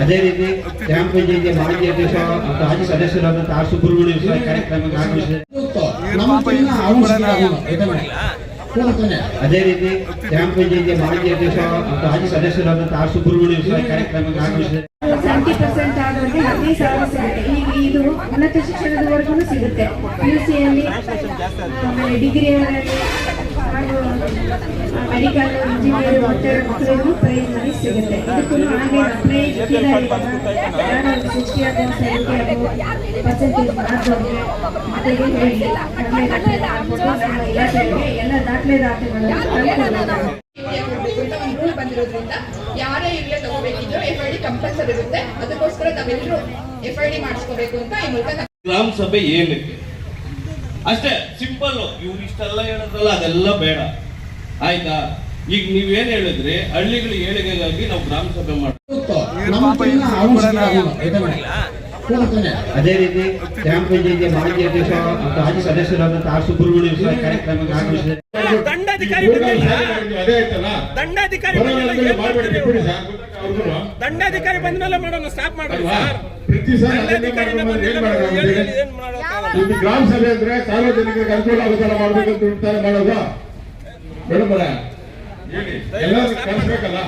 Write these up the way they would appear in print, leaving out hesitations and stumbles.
ಅದೇ ರೀತಿ ಗ್ರಾಮ ಪಂಚಾಯತಿ ಮಾಜಿ ಅಧ್ಯಕ್ಷ ಮತ್ತು ಮಾಜಿ ಸದಸ್ಯರಾದಂಥ ಆರ್ ಸುಬ್ರಹ್ಮಣ್ಯ ಕಾರ್ಯಕ್ರಮಕ್ಕೆ ಆಗಮಿಸಿದ್ದಾರೆ. ಅದೇ ರೀತಿ ಗ್ರಾಮ ಪಂಚಾಯತಿ ಮಾಜಿ ಅಧ್ಯಕ್ಷ ಮತ್ತು ಮಾಜಿ ಸದಸ್ಯರಾದಂಥ ಆರ್ ಸುಬ್ರಹ್ಮಣ್ಯ ಕಾರ್ಯಕ್ರಮಕ್ಕೆ ಆಗಮಿಸಿದ್ದಾರೆ. 70% ಆದವರಿಗೆ 15,000 ಸಿಗುತ್ತೆ. ಇದು ಉನ್ನತ ಶಿಕ್ಷಣದವರೆಗೂ ಸಿಗುತ್ತೆ. PUCಯಲ್ಲಿ ಡಿಗ್ರಿಯವರಲ್ಲಿ ಹಾಗೂ ಮೆಡಿಕಲ್ ಇಂಜಿನಿಯರ್ ಮಕ್ಕಳಿಗೂ ಪ್ರೈಸ್ ಮನಿ ಸಿಗುತ್ತೆ. ಇದಕ್ಕೂ ಹಾಗೆ ಪ್ರೈಸ್ ಪರ್ಸೆಂಟೇಜ್ ಮಾಡಿದವ್ರಿಗೆ ಮಕ್ಕಳಿಗೆ ಹೇಳಿ ಇಲಾಖೆಗೆ ಎಲ್ಲ ದಾಖಲೆಗಳು ಬಂದಿರೋದ್ರಿಂದ ಯಾರೇ ಯೂರಿಯಾ ತಗೋಬೇಕಿದ್ರು FID ಕಂಪಲ್ಸರಿ ಇರುತ್ತೆ. ಅದಕ್ಕೋಸ್ಕರ ನಾವೆಲ್ಲರೂ FID ಮಾಡಿಸ್ಕೋಬೇಕು ಅಂತ ಈ ಮೂಲಕ ಗ್ರಾಮ ಸಭೆ ಏನಕ್ಕೆ ಅಷ್ಟೇ ಸಿಂಪಲ್. ಇವ್ರು ಇಷ್ಟೆಲ್ಲ ಹೇಳೋದ್ರಲ್ಲ ಅದೆಲ್ಲ ಬೇಡ ಆಯ್ತಾ. ಈಗ ನೀವೇನ್ ಹೇಳಿದ್ರೆ ಹಳ್ಳಿಗಳ ಏಳಿಗೆಗಾಗಿ ನಾವು ಗ್ರಾಮ ಸಭೆ ಅದೇ ರೀತಿ ಗ್ರಾಮ ಪಂಚಾಯತಿ ಮಾಜಿ ಅಧ್ಯಕ್ಷ ಮತ್ತು ಮಾಜಿ ಸದಸ್ಯರಾದಂಥ ಆರ್ ಸುಬ್ರಹ್ಮಣ್ಯ ಕಾರ್ಯಕ್ರಮಕ್ಕೆ ಆಗಮಿಸಿದ್ದಾರೆ. ದಂಡಾಧಿಕಾರಿ ಬಂದ ಮೇಲೆ ಮಾಡೋಣ, ಸ್ಟಾಪ್ ಮಾಡೋಣ ಸರ್. ಗ್ರಾಮ ಸಭೆ ಅಂದ್ರೆ ಸಾರ್ವಜನಿಕರಿಗೆ ಅನುಕೂಲ ಆಗುತ್ತಲ್ಲ ಮಾಡ್ಬೇಕಂತ ನಿರ್ಧಾರ ಮಾಡೋದು ಬೇಡ. ಎಲ್ಲರೂ ಕಳಿಸ್ಬೇಕಲ್ಲ,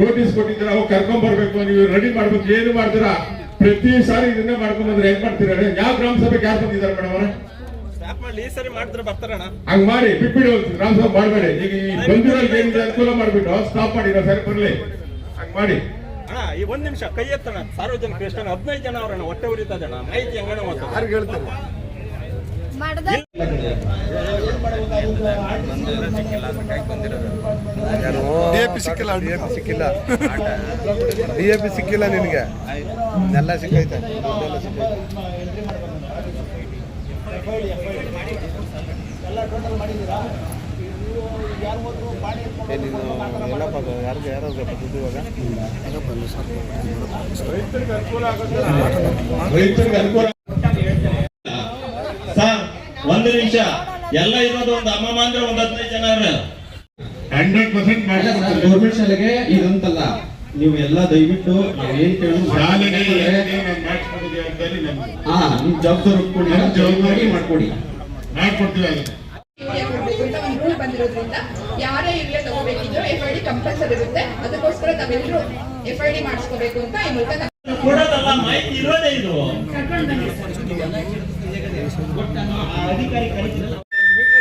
ನೋಟಿಸ್ ಕೊಟ್ಟಿದ್ರೆ ಅವು ಕರ್ಕೊಂಡ್ ಬರ್ಬೇಕು, ನೀವು ರೆಡಿ ಮಾಡ್ಬೇಕು. ಏನು ಮಾಡ್ತೀರಾ ಪ್ರತಿ ಸಾರಿ ಇದನ್ನೇ ಮಾಡ್ಕೊಂಡ್ ಬಂದ್ರೆ ಹೆಂಗ್ ಮಾಡ್ತೀರ? ಯಾವ ಗ್ರಾಮ ಸಭೆಗೆ ಯಾರು ಬಂದಿದ್ದಾರೆ ಮೇಡಮ್ ಅವರೇ? ಈ ಸರಿ ಮಾಡಿದ್ರೆ ಬರ್ತಾರಣ. ಹಂಗ್ ಮಾಡಿ ಬಿಟ್ಬಿಡಿ, ಗ್ರಾಮ ಸಭೆ ಮಾಡಬೇಡಿ. ಈಗ ಬಂದಿರೋ ಏನಿದೆ ಅನುಕೂಲ ಮಾಡ್ಬಿಟ್ಟು ಸ್ಟಾಪ್ ಮಾಡಿ, ಸರಿ ಬರ್ಲಿ ಹಂಗ್ ಮಾಡಿ. ಈ 1 ನಿಮಿಷ ಕೈ ಎತ್ತಣ. ಸಾರ್ವಜನಿಕರು ಎಷ್ಟು 15 ಜನ ಅವ್ರಣ್ಣ ಹೊಟ್ಟೆ ಉರಿತಾ ಜನ ಮಾಹಿತಿ ಹೆಂಗಣ ಹೇಳ್ತಾರೆ. DAP ಸಿಕ್ಕಿಲ್ಲ ನಿನಗೆ, ಎಲ್ಲ ಸಿಕ್ಕೈತೆ. ಸರ್ 1 ನಿಮಿಷ ಎಲ್ಲ ಇರೋದು ಒಂದು ಅಮ್ಮಮ್ಮ ಅಂದ್ರೆ ಒಂದು 15 ಜನ 100% ಗೌರ್ಮೆಂಟ್ ಶಾಲೆಗೆ ಇದಂತಲ್ಲ, ನೀವು ಎಲ್ಲ ದಯವಿಟ್ಟು ಏನ್ ಕೇಳಿ ನಿಮ್ ಜವಾಬ್ದಾರಿ ಮಾಡ್ಕೊಡಿ. ಬಂದಿರೋದ್ರಿಂದ ಯಾರೇ ಯೂರಿಯಾ ತಗೋಬೇಕಿದ್ರು FID ಕಂಪಲ್ಸರಿ ಇರುತ್ತೆ. ಅದಕ್ಕೋಸ್ಕರ ನಾವೆಲ್ಲರೂ FID ಮಾಡಿಸ್ಕೋಬೇಕು ಅಂತ ಈ ಮೂಲಕ ಕೊಡೋದಲ್ಲ, ಮಾಹಿತಿ ಇರೋದೇ ಇದು. ಅಧಿಕಾರಿ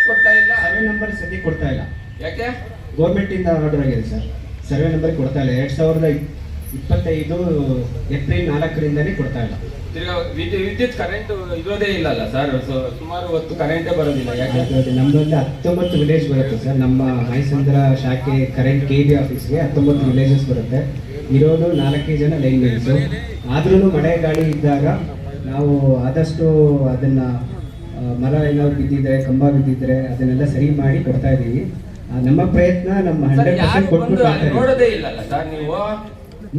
ಕೊಡ್ತಾ ಇಲ್ಲ, ಸರ್ವೆ ನಂಬರ್ ಸದ್ಯ ಕೊಡ್ತಾ ಇಲ್ಲ. ಯಾಕೆ? ಗೌರ್ಮೆಂಟ್ ಇಂದ ಆರ್ಡರ್ ಆಗಿದೆ ಸರ್, ಸರ್ವೆ ನಂಬರ್ ಕೊಡ್ತಾ ಇಲ್ಲ. 2025 ಏಪ್ರಿಲ್ 4ರಿಂದಾನೇ ಕೊಡ್ತಾ ಇಲ್ಲ. ವಿದ್ಯುತ್ ಕರೆಂಟ್ ಇರೋದೇ ಇಲ್ಲಲ್ಲ ಸರ್, ಸುಮಾರು ಹೊತ್ತು ಕರೆಂಟೇ ಬರೋದಿಲ್ಲ. ಯಾಕೆ? ನಮ್ದಲ್ಲಿ 19 ವಿಲೇಜ್ ಬರುತ್ತೆ ಸರ್. ನಮ್ಮ ಮೈಸಂದ್ರ ಶಾಖೆ ಕರೆಂಟ್ KB ಆಫೀಸ್ಗೆ 19 ವಿಲೇಜಸ್ ಬರುತ್ತೆ. ಇರೋದು 4 ಜನ ಲೈನ್ ಮೆನ್ಸು. ಆದ್ರೂ ಮಳೆ ಗಾಳಿ ಇದ್ದಾಗ ನಾವು ಆದಷ್ಟು ಅದನ್ನ ಮರ ಏನಾದ್ರು ಬಿದ್ದಿದ್ರೆ, ಕಂಬ ಬಿದ್ದಿದ್ರೆ ಅದನ್ನೆಲ್ಲ ಸರಿ ಮಾಡಿ ಕೊಡ್ತಾ ಇದೀವಿ. ನಮ್ಮ ಪ್ರಯತ್ನ ನಮ್ಮ 100% ಕೊಟ್ಟು ನೋಡೋದೇ ಇಲ್ಲಲ್ಲ ಸರ್ ನೀವು.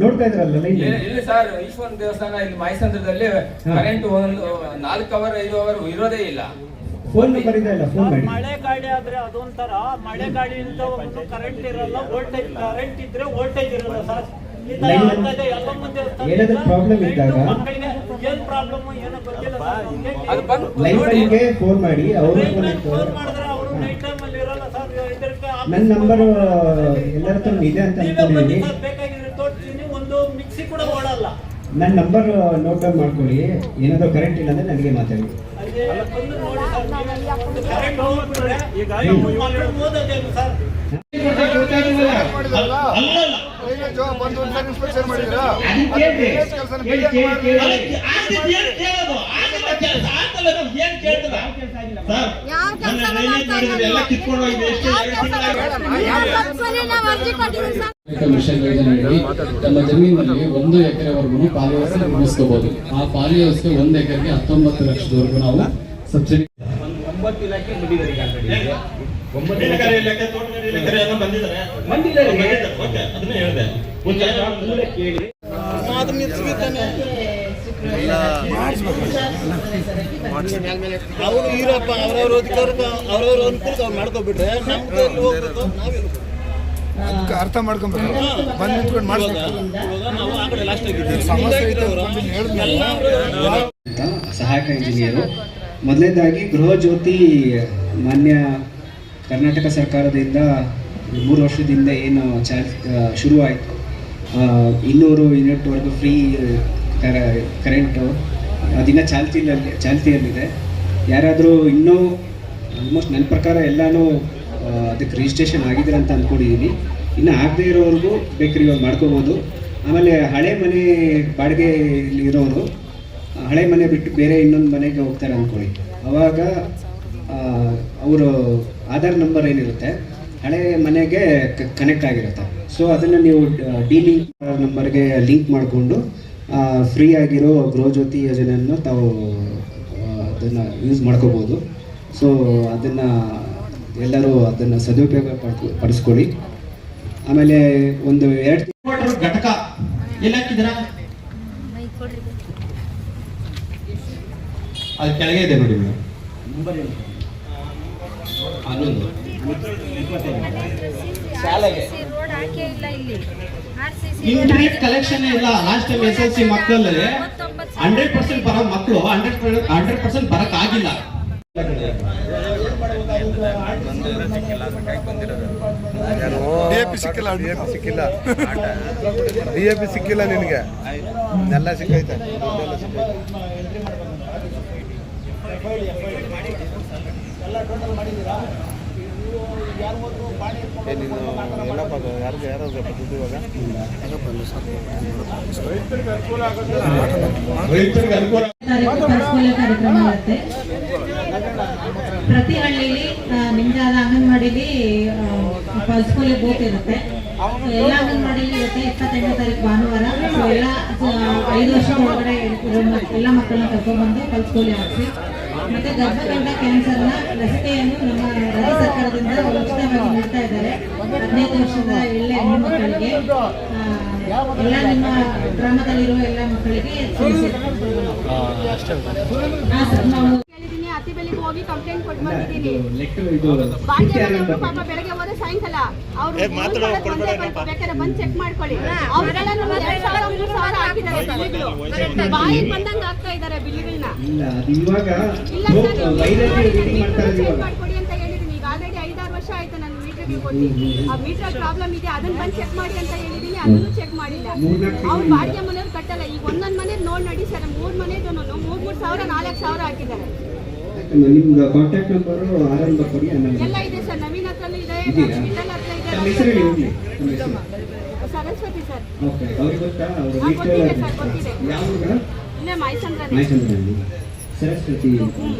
ನೋಡ್ತಾ ಇದ್ರಲ್ಲ ಲೈನ್ ಇಲ್ಲಿ ಸರ್ ಈಶ್ವರನ ದೇವಸ್ಥಾನ ಇಲ್ಲಿ ಮೈಸಂದ್ರದಲ್ಲಿ ಕರೆಂಟ್ 4 ಅವರ್ 5 ಅವರ್ ಇರೋದೇ ಇಲ್ಲ. ಫೋನ್ ನಂಬರ್ ಇದೆ, ಫೋನ್ ಮಾಡಿ. ಮಳೆ ಗಾಳಿ ಆದ್ರೆ ಅದೊಂಥರ, ಮಳೆ ಗಾಳಿಯಿಂದ ಒಂದು ಕರೆಂಟ್ ಇರಲ್ಲ, ವೋಲ್ಟೇಜ್ ಕರೆಂಟ್ ಇದ್ರೆ ವೋಲ್ಟೇಜ್ ಇರಲ್ಲ ಸರ್. ಏನಾದ್ರು ಪ್ರಾಬ್ಲಮ್ ಇದ್ದಾಗ ಏನ್ ಪ್ರಾಬ್ಲಮ್ ಏನೋ ಗೊತ್ತಿಲ್ಲ. ಲೈನ್ಗೆ ಫೋನ್ ಮಾಡಿ, ಅವರು ಫೋನ್ ಮಾಡಿದ್ರೆ ಅವರು ನೈಟ್ ಟೈಮ್ ಅಲ್ಲಿ ಇರಲ್ಲ ಸರ್. ನನ್ನ ನಂಬರ್ ಎಲ್ಲರ ಹತ್ರ ಇದೆ ಅಂತ ಅನ್ಕೊಂಡಿದ್ದೀನಿ. ಬೇಕಾಗಿದ್ರೆ ತೋರಿಸ್ತೀನಿ. ಒಂದು ಮಿಕ್ಸಿ ಕೂಡ ಓಡಲ್ಲ. ನನ್ನ ನಂಬರ್ ನೋಟ್ ಡೌನ್ ಮಾಡ್ಕೊಳ್ಳಿ. ಏನಾದ್ರು ಕರೆಂಟ್ ಇಲ್ಲ ಅಂದ್ರೆ ನನಗೆ ಮಾತಾಡಿ. ಈಗ ಓದೋದೇನು ಸರ್? ಮಿಷನ್ ಯೋಜನೆಯಲ್ಲಿ ತಮ್ಮ ಜಮೀನಿನಲ್ಲಿ 1 ಎಕರೆವರೆಗೂ ಪಾಲಿ ವ್ಯವಸ್ಥೆ ಮುಗಿಸ್ಕೋಬಹುದು. ಆ ಪಾಲಿ ವ್ಯವಸ್ಥೆ 1 ಎಕರೆಗೆ 19 ಲಕ್ಷದವರೆಗೂ ನಾವು ಸಬ್ಸಿಡಿ. 9 ಇಲಾಖೆ ಬಂದಿದ್ದಾರೆ. ಅವರು ಇರಪ್ಪ, ಅವ್ರವ್ರ ಅಧಿಕಾರಕ್ಕೆ ಅವ್ರವ್ರ ಅನುಕೂಲಕ್ಕೆ ಅವ್ರು ಮಾಡ್ಕೊಬಿಟ್ರೆ ನಮ್ಗೆ ಹೋಗ್ಬೇಕು. ನಾವಿರ್ಬೇಕು. ಅರ್ಥ ಮಾಡ್ಕೊಬೇಕು, ಬಂದು ನಿಂತ್ಕೊಂಡು ಮಾಡಿಸ್ಬೇಕು. ಇವಾಗ ನಾವು ಆ ಕಡೆ ಲಾಸ್ಟ್ ಆಗಿದ್ದೀವಿ. ಸಮಸ್ಯೆ ಐತೆ ಅಂತ ಬಂದು ಹೇಳಿದ್ನಲ್ಲ. ಸಹಾಯಕ ಇಂಜಿನಿಯರು. ಮೊದಲನೇದಾಗಿ ಗೃಹ ಜ್ಯೋತಿ ಮಾನ್ಯ ಕರ್ನಾಟಕ ಸರ್ಕಾರದಿಂದ 3 ವರ್ಷದಿಂದ ಏನು ಶುರುವಾಯಿತು, 200 ಯೂನಿಟ್ವರೆಗೂ ಫ್ರೀ ಕರೆಂಟು ಅದಿನ್ನ ಚಾಲ್ತಿಯಲ್ಲಿದೆ. ಯಾರಾದರೂ ಇನ್ನೂ ಆಲ್ಮೋಸ್ಟ್ ನನ್ನ ಪ್ರಕಾರ ಎಲ್ಲನೂ ಅದಕ್ಕೆ ರಿಜಿಸ್ಟ್ರೇಷನ್ ಆಗಿದ್ರೆ ಅಂತ ಅಂದ್ಕೊಂಡಿದ್ದೀನಿ. ಇನ್ನು ಆಗದೇ ಇರೋವ್ರಿಗೂ ಬೇಕಾದ್ರೆ ಇವಾಗ ಮಾಡ್ಕೋಬೋದು. ಆಮೇಲೆ ಹಳೆ ಮನೆ ಬಾಡಿಗೆ ಇರೋರು ಹಳೆ ಮನೆ ಬಿಟ್ಟು ಬೇರೆ ಇನ್ನೊಂದು ಮನೆಗೆ ಹೋಗ್ತಾರೆ ಅಂದ್ಕೊಳ್ಳಿ, ಆವಾಗ ಅವರು ಆಧಾರ್ ನಂಬರ್ ಏನಿರುತ್ತೆ ಹಳೆ ಮನೆಗೆ ಕನೆಕ್ಟ್ ಆಗಿರುತ್ತೆ. ಸೊ ಅದನ್ನು ನೀವು ಲಿಂಕ್ ನಂಬರ್ಗೆ ಲಿಂಕ್ ಮಾಡಿಕೊಂಡು ಫ್ರೀ ಆಗಿರೋ ಗೃಹ ಜ್ಯೋತಿ ಯೋಜನೆಯನ್ನು ತಾವು ಅದನ್ನು ಯೂಸ್ ಮಾಡ್ಕೋಬೋದು. ಸೊ ಅದನ್ನು ಎಲ್ಲರೂ ಅದನ್ನು ಸದುಪಯೋಗ ಪಡಿಸ್ಕೊಳ್ಳಿ. ಆಮೇಲೆ ಒಂದು 2 ಘಟಕ ಎಲ್ಲ ಹಾಕಿದ್ದೀರಾ, ಅದು ಕೆಳಗೆ ಇದೆ ನೋಡಿ ಮೇಡಮ್. 11 ಶಾಲೆಗೆ ಇಂಟರ್ನೆಟ್ ಕಲೆಕ್ಷನ್ ಇಲ್ಲ. ಲಾಸ್ಟ್ ಟೈಮ್ SSLC ಮಕ್ಕಳಲ್ಲಿ 100% ಬರೋ ಮಕ್ಕಳು 100% ಬರಕ್ ಆಗಿಲ್ಲ. DAP ಸಿಕ್ಕಿಲ್ಲ ನಿನಗೆ, ಎಲ್ಲ ಸಿಕ್ಕೈತೆ. ಕಾರ್ಯಕ್ರಮ ಇರುತ್ತೆ. ಪ್ರತಿ ಹಳ್ಳಿಲಿ ನಿಮ್ದಾದ ಅಂಗನವಾಡಿಲಿ ಪಲ್ಸ್ ಪೋಲಿಯೋ ಬೂತ್ ಇರುತ್ತೆ. ಎಲ್ಲ ಅಂಗನವಾಡಿಲಿ ಇರುತ್ತೆ. 28ನೇ ತಾರೀಕು ಭಾನುವಾರ. ಎಲ್ಲ 5 ವರ್ಷದ ಒಳಗಡೆ ಎಲ್ಲ ಮಕ್ಕಳನ್ನ ಕರ್ಕೊಂಡ್ಬಂದು ಪಲ್ಸ್ ಪೋಲಿಯೋ ಹಾಕಿಸಿ. ಮತ್ತೆ ಗರ್ಭಗಂಡ ಕ್ಯಾನ್ಸರ್ನ ಲಸಿಕೆಯನ್ನು ನಮ್ಮ ರಾಜ್ಯ ಸರ್ಕಾರದಿಂದ ಉಚಿತವಾಗಿ ನೀಡ್ತಾ ಇದ್ದಾರೆ. 15 ವರ್ಷದ ಎಲ್ಲ ಹೆಣ್ಣು ಮಕ್ಕಳಿಗೆ, ಎಲ್ಲ ನಿಮ್ಮ ಗ್ರಾಮದಲ್ಲಿರುವ ಎಲ್ಲ ಮಕ್ಕಳಿಗೆ ಅತಿ ಬೆಳಿಗ್ಗೆ ಹೋಗಿ ಕಂಪ್ಲೇಂಟ್ ಕೊಟ್ಟು ಬಂದಿದ್ದೀನಿ. ಪಾಪ ಬೆಳಗ್ಗೆ ಹೋದ್ರೆ ಸಾಯಂಕಾಲ ಅವ್ರು ಬೇಕಾದ್ರೆ ಬಂದು ಚೆಕ್ ಮಾಡ್ಕೊಳ್ಳಿ. ಅವರೆಲ್ಲ 2,000-3,000 ಹಾಕಿದ್ದಾರೆ ಬಿಲ್ಗಳು. ಬಾಯಿ ಬಂದಂಗ ಆಗ್ತಾ ಇದ್ದಾರೆ ಬಿಲ್ಗಳನ್ನ. ಇಲ್ಲ ಚೆಕ್ ಮಾಡ್ಕೊಡಿ ಅಂತ ಹೇಳಿದೀನಿ. ಈಗ ಆಲ್ರೆಡಿ 5-6 ವರ್ಷ ಆಯ್ತು ನಾನು ಮೀಟರ್ಗೆ ಕೊಟ್ಟು. ಆ ಮೀಟರ್ ಪ್ರಾಬ್ಲಮ್ ಇದೆ, ಅದನ್ನ ಬಂದು ಚೆಕ್ ಮಾಡಿ ಅಂತ ಹೇಳಿದೀನಿ. ಅದನ್ನು ಚೆಕ್ ಮಾಡಿಲ್ಲ. ಅವ್ರು ಬಾಡಿಗೆ ಮನೆಯವ್ರು ಕಟ್ಟಲ್ಲ. ಈಗ ಒಂದೊಂದು ಮನೆ ನೋಡಿ ಸರ್, 3 ಮನೆದು 3,000-4,000 ಹಾಕಿದ್ದಾರೆ. ನಿಮ್ದು ಕಾಂಟ್ಯಾಕ್ಟ್ ನಂಬರ್ ಕೊಡಿ. ಎಲ್ಲ ಇದೆ ಸರ್, ನವೀನ್ ಹತ್ರನೂ ಇದೆ, ವಿಠಲ್ ಹತ್ರ ಇದೆ. ಸರಸ್ವತಿ ಸರ್. ಗೊತ್ತಿದೆ ಸರ್, ಗೊತ್ತಿದೆ. ಇಲ್ಲೇ ಮೈಸಂದ್ರನೇ. ಸರಸ್ವತಿ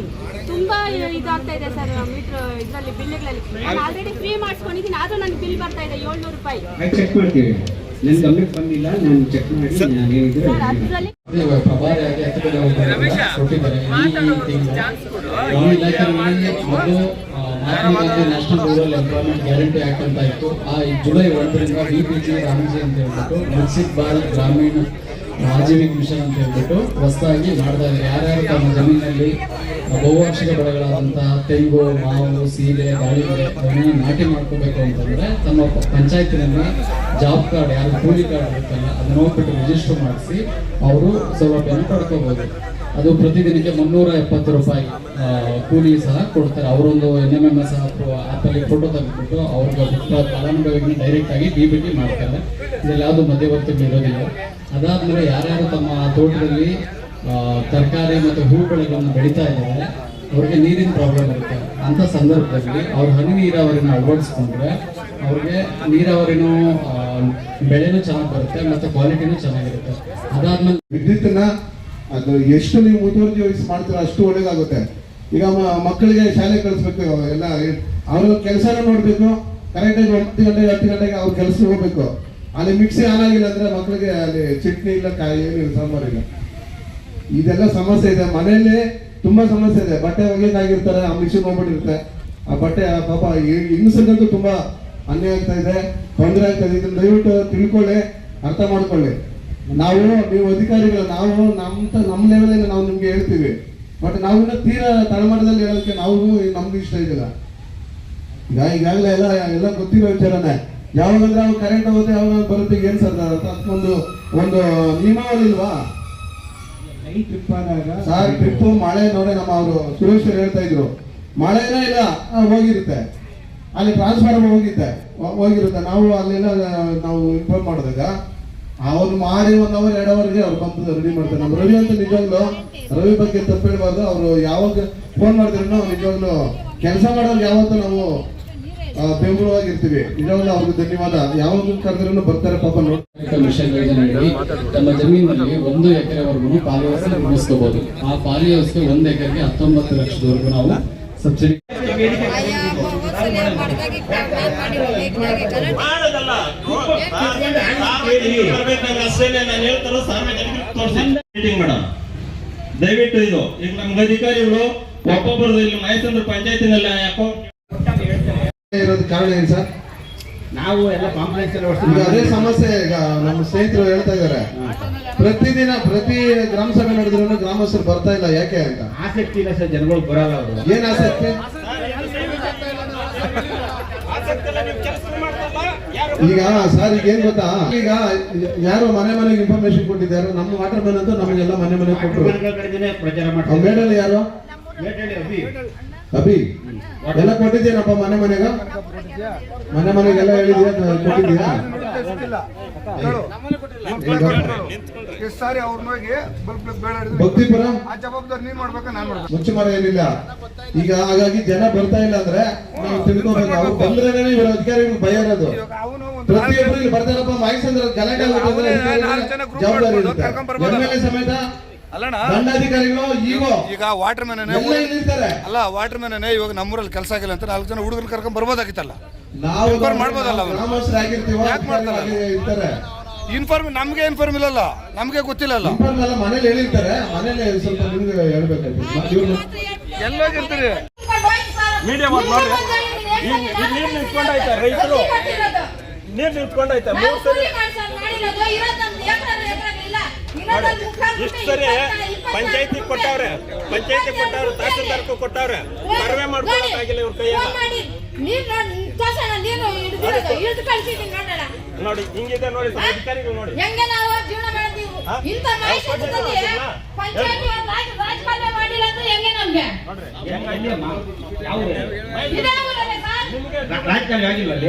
ತುಂಬಾ ಇದಾಗ್ತಾ ಇದೆ ಸರ್ ಮೀಟರ್ ಇದರಲ್ಲಿ ಬಿಲ್ಗಳಲ್ಲಿ. ನಾನು ಆಲ್ರೆಡಿ ಫ್ರೀ ಮಾಡಿಸ್ಕೊಂಡಿದ್ದೀನಿ, ಆದ್ರೂ ನನಗೆ ಬಿಲ್ ಬರ್ತಾ ಇದೆ 700 ರೂಪಾಯಿ. ಚೆಕ್ ಮಾಡ್ತೀವಿ. ನನ್ನ ಗಮನಕ್ಕೆ ಬಂದಿಲ್ಲ, ನಾನು ಚೆಕ್ ಮಾಡಿ ನಾನು ಹೇಳಿದ್ರೆ ಅದರಲ್ಲಿ ಪ್ರಭಾರಿಯಾಗಿ ಕೊಟ್ಟಿದ್ದಾರೆ. ಈ ಇಲಾಖೆಯಲ್ಲಿ ಮೊದಲು Mahatma Gandhi national rural employment guarantee act ಅಂತ ಇತ್ತು. ಆ ಜುಲೈ 1ರಿಂದ DBG ರಾಮ್ಜಿ ಅಂತ ಹೇಳ್ಬಿಟ್ಟು ಮುನ್ಸಿಪಲ್ ಗ್ರಾಮೀಣ ಆಜೀವಿಕ ಮಿಷನ್ ಅಂತ ಹೇಳ್ಬಿಟ್ಟು ಹೊಸದಾಗಿ ಮಾಡ್ತಾ ಇದ್ದಾರೆ. ಯಾರ್ಯಾರು ತಮ್ಮ ಜಮೀನಲ್ಲಿ ಬಹುವಾರ್ಷಿಕ ಬೆಳೆಗಳಾದಂತಹ ತೆಂಗು, ಮಾವು, ಸೀಬೆ, ದಾಳಿಂಬೆ ಅವನ್ನ ನಾಟಿ ಮಾಡ್ಕೋಬೇಕು ಅಂತಂದ್ರೆ ತಮ್ಮ ಪಂಚಾಯತಿನಲ್ಲಿ ಜಾಬ್ ಕಾರ್ಡ್, ಯಾರು ಕೂಲಿ ಕಾರ್ಡ್ ಇರುತ್ತಲ್ಲ ಅದನ್ನ ಹೋಗ್ಬಿಟ್ಟು ರಿಜಿಸ್ಟರ್ ಮಾಡಿಸಿ ಅವರು ಸೌಲಭ್ಯನ ಪಡ್ಕೋಬಹುದು. ಅದು ಪ್ರತಿದಿನಕ್ಕೆ 370 ರೂಪಾಯಿ ಕೂಲಿ ಸಹ ಕೊಡ್ತಾರೆ. ಅವರೊಂದು NMMS ಆ್ಯಪಲ್ಲಿ ಫೋಟೋ ತೆಗೆದುಬಿಟ್ಟು ಅವ್ರಿಗೆ ಫಲಾನುಭವಿಗಳನ್ನ ಡೈರೆಕ್ಟ್ ಆಗಿ DBT ಮಾಡ್ತಾರೆ. ಇದರಲ್ಲಿ ಯಾವುದು ಮಧ್ಯವರ್ತಿಗಳು ಇರೋದಿಲ್ಲ. ಅದಾದ್ಮೇಲೆ ಯಾರ್ಯಾರು ತಮ್ಮ ತೋಟದಲ್ಲಿ ತರಕಾರಿ ಮತ್ತು ಹೂ ಬೆಳೆಗಳನ್ನು ಬೆಳೀತಾ ಇದ್ದಾರೆ ಅವ್ರಿಗೆ ನೀರಿನ ಪ್ರಾಬ್ಲಮ್ ಇರುತ್ತೆ. ಅಂಥ ಸಂದರ್ಭದಲ್ಲಿ ಅವ್ರು ಹನಿ ನೀರಾವರಿನ ಅಳವಡಿಸ್ಕೊಂಡ್ರೆ ಅವ್ರಿಗೆ ನೀರಾವರಿನೂ ಬೆಳೆನೂ ಚೆನ್ನಾಗಿ ಬರುತ್ತೆ ಮತ್ತು ಕ್ವಾಲಿಟಿನೂ ಚೆನ್ನಾಗಿರುತ್ತೆ. ಅದಾದ್ಮೇಲೆ ವಿದ್ಯುತ್ತನ್ನ ಅದು ಎಷ್ಟು ನೀವು ಮುತುವರ್ಜಿ ವಹಿಸಿ ಮಾಡ್ತೀರೋ ಅಷ್ಟು ಒಳ್ಳೇದಾಗುತ್ತೆ. ಈಗ ಮಕ್ಕಳಿಗೆ ಶಾಲೆ ಕಳಿಸ್ಬೇಕು, ಎಲ್ಲ ಅವರು ಕೆಲಸನ ನೋಡ್ಬೇಕು. ಕರೆಕ್ಟಾಗಿ 9 ಗಂಟೆಗೆ 10 ಗಂಟೆಗೆ ಅವ್ರ ಕೆಲಸ ಹೋಗ್ಬೇಕು. ಅಲ್ಲಿ ಮಿಕ್ಸಿ ಆನ್ ಆಗಿಲ್ಲ ಅಂದ್ರೆ ಮಕ್ಕಳಿಗೆ ಅಲ್ಲಿ ಚಟ್ನಿ ಇಲ್ಲ, ಕಾಯಿ ಏನಿಲ್ಲ, ಸಾಂಬಾರಿಲ್ಲ. ಇದೆಲ್ಲ ಸಮಸ್ಯೆ ಇದೆ. ಮನೆಯಲ್ಲಿ ತುಂಬಾ ಸಮಸ್ಯೆ ಇದೆ. ಬಟ್ಟೆ ಒಗೆಯಕಾಗಿರ್ತಾರೆ, ಆ ಮಿಷಿನ್ ಹೋಗ್ಬಿಟ್ಟಿರುತ್ತೆ. ಆ ಬಟ್ಟೆ ಪಾಪ ಹೆಂಗಸರಿಗಂತೂ ತುಂಬಾ ಅನ್ಯಾಯ ಆಗ್ತಾ ಇದೆ, ತೊಂದರೆ ಆಗ್ತಾ ಇದೆ. ಇದನ್ನ ದಯವಿಟ್ಟು ತಿಳ್ಕೊಳ್ಳಿ, ಅರ್ಥ ಮಾಡ್ಕೊಳ್ಳಿ. ನೀವು ಅಧಿಕಾರಿಗಳು, ನಾವು ನಮ್ಮ ಲೆವೆಲ್ ನಾವು ನಿಮ್ಗೆ ಹೇಳ್ತೀವಿ. ಬಟ್ ನಾವು ತೀರಾ ತಳಮಟ್ಟದಲ್ಲಿ ಹೇಳೋದಕ್ಕೆ ನಮ್ಗೂ ಇಷ್ಟ ಇದಿಲ್ಲ. ಈಗಾಗಲೇ ಎಲ್ಲ ಗೊತ್ತಿರೋ ವಿಚಾರನೇ. ಯಾವಾಗಂದ್ರೆ ಅವ್ರು ಕರೆಂಟ್ ಹೋಗುತ್ತೆ ಯಾವಾಗ ಬರುತ್ತೆ ಏನ್ ಸರ್ ಅದಕ್ಕೊಂದು ಒಂದು ನಿಯಮಾವಳಿ ಇಲ್ವಾ ಟ್ರಿಪ್ ಆದಾಗ ಸರ್ ಟ್ರಿಪ್ ಮಳೆ ನೋಡಿ ನಮ್ಮ ಅವರು ಸುರೇಶ್ ಹೇಳ್ತಾ ಇದ್ರು ಮಳೆನೇ ಇಲ್ಲ ಹೋಗಿರುತ್ತೆ ಅಲ್ಲಿ ಟ್ರಾನ್ಸ್ಫಾರ್ಮರ್ ಹೋಗಿರುತ್ತೆ ನಾವು ಅಲ್ಲೆಲ್ಲ ನಾವು ಇನ್ಫಾರ್ಮ್ ಮಾಡಿದಾಗ ಅವ್ರು ಮಾಡಿ 1 ಅವರ್ 2 ಅವರ್ಗೆ ಅವ್ರು ಬಂದು ರೆಡಿ ಮಾಡ್ತಾರೆ. ನಮ್ಮ ರವಿ ಅಂತ ನಿಜವಾಗ್ಲು ರವಿ ಬಗ್ಗೆ ತಪ್ಪು ಹೇಳ್ಬಾರ್ದು. ಅವರು ಯಾವಾಗ ಫೋನ್ ಮಾಡಿದ್ರು ನಿಜವಾಗ್ಲು ಕೆಲಸ ಮಾಡೋರು ಯಾವತ್ತೂ ನಾವು ಬೆಂಬಲವಾಗಿರ್ತೀವಿ. ನಿಜವಾಗ್ಲೂ ಅವ್ರಿಗೆ ಧನ್ಯವಾದ. ಯಾವಾಗ ಕರೆದ್ರೂ ಬರ್ತಾರೆ ಪಾಪ ನೋಡಿ. ಮಿಷನ್ ಯೋಜನೆಯಲ್ಲಿ ತಮ್ಮ ಜಮೀನಿನಲ್ಲಿ 1 ಎಕರೆವರೆಗೂ ಪಾಲಿ ವ್ಯವಸ್ಥೆ ನಿರ್ಮಿಸ್ಕೋಬಹುದು. ಆ ಪಾಲಿ ವ್ಯವಸ್ಥೆ 1 ಎಕರೆಗೆ 19 ಲಕ್ಷದವರೆಗೂ ನಾವು ಸಬ್ಸಿಡಿ ಮಾಡೋದಲ್ಲ ಅಷ್ಟೇನೆ ನಾನು ಹೇಳ್ತಾರೋ ಸಾರ್ವಜನಿಕರಿಗೆ ತೋರಿಸಿ ಮೀಟಿಂಗ್ ಮಾಡೋಣ ದಯವಿಟ್ಟು. ಇದು ಈಗ ನಮ್ಗೆ ಅಧಿಕಾರಿಗಳು ಒಬ್ಬೊಬ್ಬರದು ಇಲ್ಲಿ ಮಹೇಶ್ವರ ಪಂಚಾಯತಿನಲ್ಲಿ ಇರೋದು ಕಾರಣ ಏನು ಸರ್? ನಾವು ಎಲ್ಲ ಕಾಂಪ್ಲೆಕ್ಸ್ ಈಗ ಅದೇ ಸಮಸ್ಯೆ. ಈಗ ನಮ್ಮ ಸ್ನೇಹಿತರು ಹೇಳ್ತಾ ಇದಾರೆ ಪ್ರತಿದಿನ ಪ್ರತಿ ಗ್ರಾಮ ಸಭೆ ನಡೆದ್ರು ಗ್ರಾಮಸ್ಥರು ಬರ್ತಾ ಇಲ್ಲ, ಯಾಕೆ ಅಂತ. ಆಸಕ್ತಿ ಇಲ್ಲ ಸರ್, ಜನಗಳು ಬರಲ್ಲ. ಅವರು ಏನ್ ಆಸಕ್ತಿ? ಈಗ ಸರ್ ಈಗ ಏನ್ ಗೊತ್ತಾ, ಈಗ ಯಾರು ಮನೆಗೆ ಇನ್ಫಾರ್ಮೇಶನ್ ಕೊಟ್ಟಿದ್ದಾರೆ. ನಮ್ಮ ವಾಟರ್ ಮ್ಯಾನ್ ಅಂತೂ ನಮಗೆಲ್ಲ ಮನೆ ಕೊಟ್ಟರು. ಪ್ರಚಾರ ಮಾಡ್ತಾರೆ. ಮೇಡಲ್ ಯಾರು? ಅಭಿ ಎಲ್ಲ ಕೊಟ್ಟಿದ್ದೀನಪ್ಪ ಮನೆಗೆ ಮನೆಗೆಲ್ಲ ಹೇಳಿದ್ಯಾ ಕೊಟ್ಟಿದ್ದೀಯಾ? ಭಕ್ತಿಪುರ ಮುಚ್ಚುಮರ ಏನಿಲ್ಲ. ಈಗ ಹಾಗಾಗಿ ಜನ ಬರ್ತಾ ಇಲ್ಲ ಅಂದ್ರೆ ನಾವು ತಿಳ್ಕೊಬೇಕು. ಅವ್ರು ಬಂದ್ರೆ ಇವರು ಅಧಿಕಾರಿಗಳು ಭಯ ಇರೋದು. ಪ್ರತಿಯೊಬ್ಬರು ಇಲ್ಲಿ ಬರ್ತಾರಪ್ಪ ಮಹೇಶ್ವರ ಗಲಾಟೆ ಜವಾಬ್ದಾರಿ ಇರುತ್ತೆ. MLA ಸಮೇತ ದಂಡಾಧಿಕಾರಿಗಳು ಈಗ ವಾಟರ್ ಮ್ಯಾನ್ ಅಲ್ಲ ವಾಟರ್ ಮ್ಯಾನ್ ಇವಾಗ ನಮ್ಮೂರಲ್ಲಿ ಕೆಲಸ ಆಗಿಲ್ಲ ಅಂತ 4 ಜನ ಹುಡುಗರು ಕರ್ಕೊಂಡ್ ಬರ್ಬೋದಾಗಿತ್ತಲ್ಲ. ನಾವು ಮಾಡ್ಬೋದಲ್ಲ. ಇನ್ಫಾರ್ಮ್ ನಮ್ಗೆ ಇನ್ಫಾರ್ಮ್ ಇಲ್ಲಲ್ಲ, ನಮ್ಗೆ ಗೊತ್ತಿಲ್ಲಲ್ಲ. ಮನೇಲಿ ಹೇಳಿರ್ತಾರೆ, ಮನೇಲಿ ಸ್ವಲ್ಪ ನಿಮ್ಗೆ ಹೇಳ್ಬೇಕಾಗ್ತದೆ. ಎಲ್ಲೋಗಿರ್ತೀರಿ ಮೀಡಿಯಾ ನೋಡ್ರಿ. ನೀರು ನಿಂತ್ಕೊಂಡೈತೆ, ರೈತರು ನೀರು ನಿಂತ್ಕೊಂಡೈತೆ 3 ಸರಿ. ಇಷ್ಟು ಸರಿ ಪಂಚಾಯತಿ ಕೊಟ್ಟವ್ರೆ, ತಹಸೀಲ್ದಾರ್ಗೂ ಕೊಟ್ಟವ್ರೆ. ಸರ್ವೆ ಮಾಡ್ಕೊಳಕ್ಕಾಗಿಲ್ಲ ಇವ್ರ ಕೈಯಾಗ. ನೋಡಿ ಹಿಂಗಿದೆ ನೋಡಿ ಅಧಿಕಾರಿಗಳು ನೋಡಿ. ರಾಜಕಾರಣ ಆಗಿಲ್ಲ ಅಲ್ಲಿ.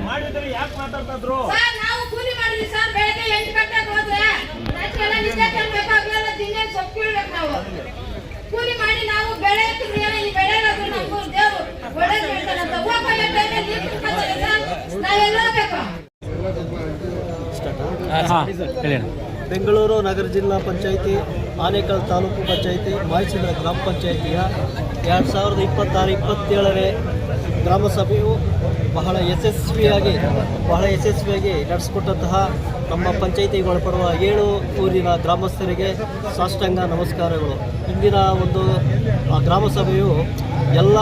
ಮಾಡಿದ್ರೆ ಯಾಕೆ ಮಾತಾಡ್ತಿದ್ರು? ನಾವು ಕೂಲಿ ಮಾಡಿದ್ವಿ ಸರ್. ಬೆಳಗ್ಗೆ 8 ಗಂಟೆಗೆ ಹೋದ್ರೆ ನಾವು ಕೂಲಿ ಮಾಡಿ ನಾವು ಬೆಳೆ ಈ ಬೆಳೆ ನಮಗೂ ದೇವರು ಒಳ್ಳೇದು ಹೇಳ್ತಾರಂತ. ನಾವೆಲ್ಲ ಬೇಕು. ಬೆಂಗಳೂರು ನಗರ ಜಿಲ್ಲಾ ಪಂಚಾಯಿತಿ, ಆನೇಕಲ್ ತಾಲೂಕು ಪಂಚಾಯಿತಿ, ಮಹೇಶ್ವರ ಗ್ರಾಮ ಪಂಚಾಯಿತಿಯ 2026-27ನೇ ಗ್ರಾಮ ಸಭೆಯು ಬಹಳ ಯಶಸ್ವಿಯಾಗಿ ನಡೆಸಿಕೊಟ್ಟಂತಹ ನಮ್ಮ ಪಂಚಾಯಿತಿಗೆ ಒಳಪಡುವ 7 ಊರಿನ ಗ್ರಾಮಸ್ಥರಿಗೆ ಸಾಷ್ಟಾಂಗ ನಮಸ್ಕಾರಗಳು. ಇಂದಿನ ಒಂದು ಗ್ರಾಮ ಸಭೆಯು ಎಲ್ಲ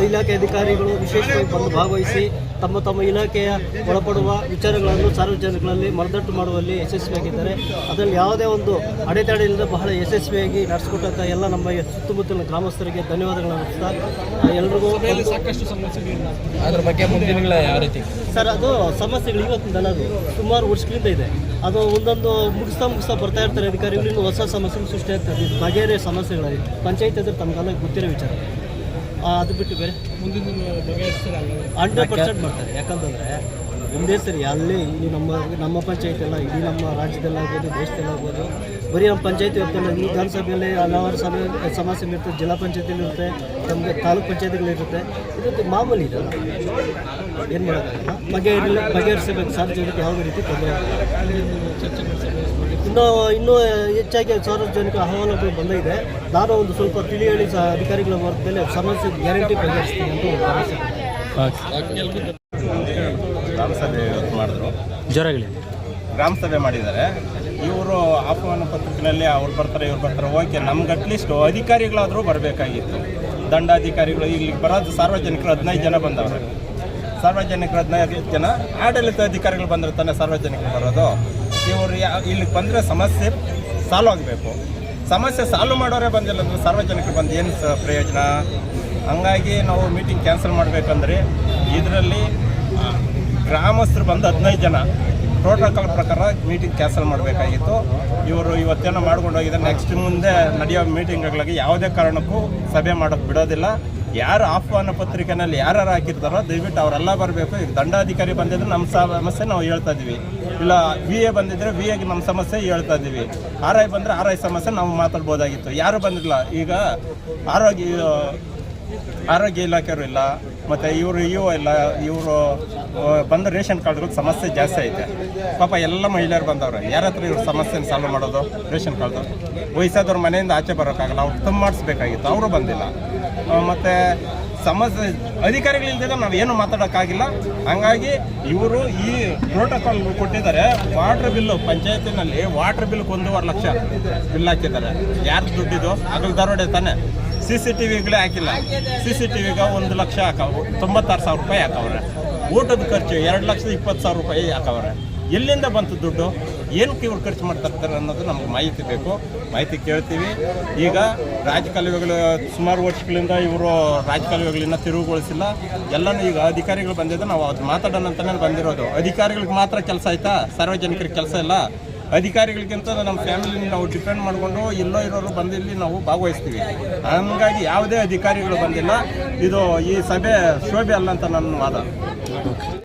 ಇಲಾಖೆ ಅಧಿಕಾರಿಗಳು ವಿಶೇಷವಾಗಿ ಬಂದು ಭಾಗವಹಿಸಿ ತಮ್ಮ ಇಲಾಖೆಯ ಒಳಪಡುವ ವಿಚಾರಗಳನ್ನು ಸಾರ್ವಜನಿಕರಲ್ಲಿ ಮನದಟ್ಟು ಮಾಡುವಲ್ಲಿ ಯಶಸ್ವಿಯಾಗಿದ್ದಾರೆ. ಅದರಲ್ಲಿ ಯಾವುದೇ ಒಂದು ಅಡೆತಡೆ ಇಲ್ಲದೆ ಬಹಳ ಯಶಸ್ವಿಯಾಗಿ ನಡೆಸಿಕೊಟ್ಟಂಥ ಎಲ್ಲ ನಮ್ಮ ಸುತ್ತಮುತ್ತಲಿನ ಗ್ರಾಮಸ್ಥರಿಗೆ ಧನ್ಯವಾದಗಳನ್ನು ಅರ್ಪಿಸ್ತಾ ಎಲ್ರಿಗೂ ಸಾಕಷ್ಟು ಸಮಸ್ಯೆಗಳಿಲ್ಲ. ಅದ್ರ ಬಗ್ಗೆ ಮುಂದಿನ ಯಾವ ರೀತಿ ಸರ್ ಅದು ಸಮಸ್ಯೆಗಳು ಇವತ್ತಿಂದ ಅದು ಸುಮಾರು ವರ್ಷಗಳಿಂದ ಇದೆ. ಅದು ಒಂದೊಂದು ಮುಗಿಸ್ತಾ ಬರ್ತಾ ಇರ್ತಾರೆ ಅಧಿಕಾರಿಗಳು. ಇನ್ನು ಹೊಸ ಸಮಸ್ಯೆಗಳು ಸೃಷ್ಟಿಯಾಗ್ತದೆ. ಬಗೆಹರಿಯ ಸಮಸ್ಯೆಗಳಿವೆ. ಪಂಚಾಯತ್ ಅಂದ್ರೆ ತಮಗೆಲ್ಲ ಗೊತ್ತಿರೋ ವಿಚಾರ. ಅದು ಬಿಟ್ಟು ಬೇರೆ ಮುಂದಿನ 100% ಮಾಡ್ತಾರೆ. ಯಾಕಂತಂದರೆ ಒಂದೇ ಸರಿ ಅಲ್ಲೇ ಇಲ್ಲಿ ನಮ್ಮ ಪಂಚಾಯತ್ ಎಲ್ಲ ಇಡೀ ನಮ್ಮ ರಾಜ್ಯದಲ್ಲಾಗ್ಬೋದು, ದೇಶದಲ್ಲಾಗ್ಬೋದು, ಬರೀ ನಮ್ಮ ಪಂಚಾಯತಿ ಇರ್ತಲ್ಲ. ಈ ವಿಧಾನಸಭೆಯಲ್ಲಿ ಹಲವಾರು ಸಮಸ್ಯೆಗಳಿರ್ತದೆ. ಜಿಲ್ಲಾ ಪಂಚಾಯತಿಯಲ್ಲಿ ಇರುತ್ತೆ, ನಮಗೆ ತಾಲೂಕು ಪಂಚಾಯತಿಗಳಿರುತ್ತೆ. ಇದಕ್ಕೆ ಮಾಮೂಲಿ ಇದಲ್ಲ, ಏನು ಮಾಡೋಕ್ಕಾಗಲ್ಲ. ಬಗೆಹರಿಸಬೇಕು. ಸಾರ್ವಜನಿಕ ಯಾವುದೇ ರೀತಿ ತೊಂದರೆ ಇನ್ನೂ ಹೆಚ್ಚಾಗಿ ಸಾರ್ವಜನಿಕ ಅಹವಾಲುಗಳು ಬಂದಿದೆ. ನಾನು ಒಂದು ಸ್ವಲ್ಪ ತಿಳಿ ಹೇಳಿ ಅಧಿಕಾರಿಗಳ ವರ್ಗದಲ್ಲಿ ಸಮಸ್ಯೆ ಗ್ಯಾರಂಟಿ ಬಗೆಹರಿಸ್ತೀನಿ ಅಂತ ಒಂದು ಭರವಸೆ. ಗ್ರಾಮ ಸಭೆ ಇವತ್ತು ಮಾಡಿದ್ರು. ಗ್ರಾಮ ಸಭೆ ಮಾಡಿದ್ದಾರೆ. ಇವರು ಆಹ್ವಾನ ಪತ್ರಿಕೆಯಲ್ಲಿ ಅವ್ರು ಬರ್ತಾರೆ ಇವ್ರು ಬರ್ತಾರೆ. ಓಕೆ, ನಮ್ಗೆ ಅಟ್ಲೀಸ್ಟ್ ಅಧಿಕಾರಿಗಳಾದರೂ ಬರಬೇಕಾಗಿತ್ತು. ದಂಡಾಧಿಕಾರಿಗಳು ಇಲ್ಲಿಗೆ ಬರೋದು ಸಾರ್ವಜನಿಕರು 15 ಜನ ಬಂದವ್ರೆ. ಸಾರ್ವಜನಿಕರು 15 ಜನ, ಆಡಳಿತ ಅಧಿಕಾರಿಗಳು ಬಂದರೆ ತಾನೇ ಸಾರ್ವಜನಿಕರು ಬರೋದು. ಇವರು ಇಲ್ಲಿಗೆ ಬಂದರೆ ಸಮಸ್ಯೆ ಸಾಲ್ವ್ ಆಗಬೇಕು. ಸಮಸ್ಯೆ ಸಾಲ್ವ್ ಮಾಡೋರೇ ಬಂದಿಲ್ಲ ಅಂದ್ರೆ ಸಾರ್ವಜನಿಕರು ಬಂದು ಏನು ಪ್ರಯೋಜನ? ಹಂಗಾಗಿ ನಾವು ಮೀಟಿಂಗ್ ಕ್ಯಾನ್ಸಲ್ ಮಾಡಬೇಕಂದ್ರೆ ಇದರಲ್ಲಿ ಗ್ರಾಮಸ್ಥರು ಬಂದು 15 ಜನ ಪ್ರೋಟೋಕಾಲ್ ಪ್ರಕಾರ ಮೀಟಿಂಗ್ ಕ್ಯಾನ್ಸಲ್ ಮಾಡಬೇಕಾಗಿತ್ತು. ಇವರು ಇವತ್ತೇನೋ ಮಾಡ್ಕೊಂಡು ಹೋಗಿದ್ದಾರೆ. ನೆಕ್ಸ್ಟ್ ಮುಂದೆ ನಡೆಯೋ ಮೀಟಿಂಗ್ಗಳಿಗೆ ಯಾವುದೇ ಕಾರಣಕ್ಕೂ ಸಭೆ ಮಾಡೋಕ್ಕೆ ಬಿಡೋದಿಲ್ಲ. ಯಾರು ಆಹ್ವಾನ ಪತ್ರಿಕೆನಲ್ಲಿ ಯಾರು ಹಾಕಿರ್ತಾರೋ ದಯವಿಟ್ಟು ಅವರೆಲ್ಲ ಬರಬೇಕು. ಈಗ ದಂಡಾಧಿಕಾರಿ ಬಂದಿದ್ರೆ ನಮ್ಮ ಸಮಸ್ಯೆ ನಾವು ಹೇಳ್ತಾ ಇದ್ದೀವಿ, ಇಲ್ಲ VA ಬಂದಿದ್ರೆ VAಗೆ ನಮ್ಮ ಸಮಸ್ಯೆ ಹೇಳ್ತಾ ಇದ್ದೀವಿ, RI ಬಂದರೆ RI ಸಮಸ್ಯೆ ನಾವು ಮಾತಾಡ್ಬೋದಾಗಿತ್ತು. ಯಾರು ಬಂದಿಲ್ಲ. ಈಗ ಆರೋಗ್ಯ ಇಲಾಖೆಯವರು ಇಲ್ಲ, ಮತ್ತು ಇವರು ಇಲ್ಲ, ಇವರು ಬಂದ ರೇಷನ್ ಕಾರ್ಡ್ಗಳ ಸಮಸ್ಯೆ ಜಾಸ್ತಿ ಐತೆ. ಪಾಪ ಎಲ್ಲ ಮಹಿಳೆಯರು ಬಂದವ್ರೆ, ಯಾರ ಹತ್ರ ಇವ್ರ ಸಮಸ್ಯೆನ ಸಾಲ್ವ್ ಮಾಡೋದು? ರೇಷನ್ ಕಾರ್ಡು ವಯಸ್ಸಾದವ್ರ ಮನೆಯಿಂದ ಆಚೆ ಬರೋಕ್ಕಾಗಲ್ಲ, ಅವ್ರು ತುಂಬ ಮಾಡಿಸ್ಬೇಕಾಗಿತ್ತು, ಅವರು ಬಂದಿಲ್ಲ. ಮತ್ತು ಸಮಸ್ಯೆ ಅಧಿಕಾರಿಗಳಿಲ್ದಾಗ ನಾವೇನು ಮಾತಾಡೋಕ್ಕಾಗಿಲ್ಲ. ಹಂಗಾಗಿ ಇವರು ಈ ಪ್ರೋಟೋಕಾಲ್ ಕೊಟ್ಟಿದ್ದಾರೆ. Water bill ಪಂಚಾಯತಿನಲ್ಲಿ water ಬಿಲ್ಗೆ 1.5 lakh bill ಹಾಕಿದ್ದಾರೆ. ಯಾರು ದುಡ್ಡಿದು? ಆಗಲು ದರೋಡೆ ತಾನೆ. CCTVಗಳೇ ಹಾಕಿಲ್ಲ. CCTVಗೆ 1 ಲಕ್ಷ ಹಾಕವು, 96,000 ರೂಪಾಯಿ ಹಾಕವ್ರೆ. ಊಟದ ಖರ್ಚು 2,20,000 ರೂಪಾಯಿ ಹಾಕವ್ರೆ. ಎಲ್ಲಿಂದ ಬಂತು ದುಡ್ಡು? ಏನಕ್ಕೆ ಇವ್ರು ಖರ್ಚು ಮಾಡ್ತಾರೆ ಅನ್ನೋದು ನಮ್ಗೆ ಮಾಹಿತಿ ಬೇಕು. ಮಾಹಿತಿ ಕೇಳ್ತೀವಿ. ಈಗ ರಾಜಕಾಲುವೆಗಳು ಸುಮಾರು ವರ್ಷಗಳಿಂದ ಇವರು ರಾಜಕಾಲುವೆಗಳನ್ನ ತಿರುವುಗೊಳಿಸಿಲ್ಲ. ಎಲ್ಲನೂ ಈಗ ಅಧಿಕಾರಿಗಳು ಬಂದಿದ್ದು ನಾವು ಅದು ಮಾತಾಡೋಣ ಅಂತಲೇ ಬಂದಿರೋದು. ಅಧಿಕಾರಿಗಳಿಗೆ ಮಾತ್ರ ಕೆಲಸ ಆಯ್ತಾ? ಸಾರ್ವಜನಿಕರಿಗೆ ಕೆಲಸ ಇಲ್ಲ. ಅಧಿಕಾರಿಗಳಿಗಿಂತ ನಮ್ಮ ಫ್ಯಾಮಿಲಿನ ನಾವು ಡಿಪೆಂಡ್ ಮಾಡಿಕೊಂಡು ಎಲ್ಲೋ ಇರೋರು ಬಂದು ಇಲ್ಲಿ ನಾವು ಭಾಗವಹಿಸ್ತೀವಿ. ಹಂಗಾಗಿ ಯಾವುದೇ ಅಧಿಕಾರಿಗಳು ಬಂದಿಲ್ಲ. ಇದು ಈ ಸಭೆ ಶೋಭೆ ಅಲ್ಲ ಅಂತ ನನ್ನ ವಾದ.